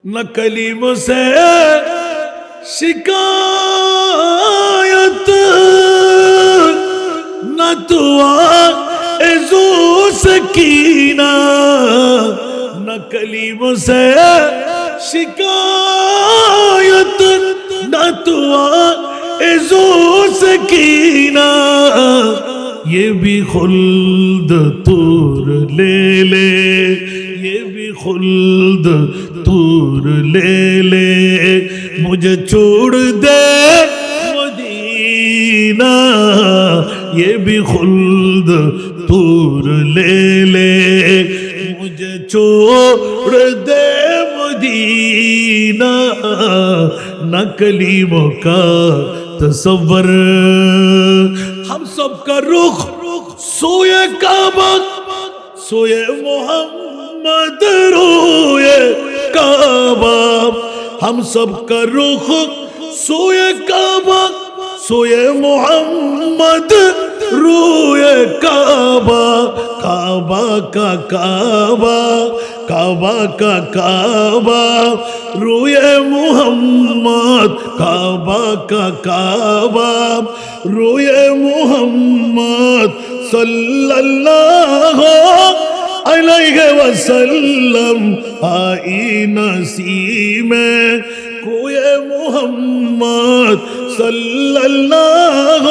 نہ کلیم سے شکایت نہ تواعظ و سکینہ نہ کلیم سے شکایت نہ تواعظ و سکینہ یہ بھی خلد طور لے لے یہ بھی خلد طور لے لے مجھے چھوڑ دے مدینہ یہ بھی خلد طور لے لے مجھے چھوڑ دے مدینہ نہ کلیموں کا تصور ہم سب کا رخ سوئے کعبہ سوئے محمد روئے کعبہ ہم سب کا رخ سوئے کعبہ سوئے محمد روئے کعبہ کعبہ کا کعبہ کعبہ کا کعبہ روئے محمد کعبہ کا کعبہ روئے محمد صلی اللہ علیہ وسلم آئینہ سیمے کوئے محمد صلی اللہ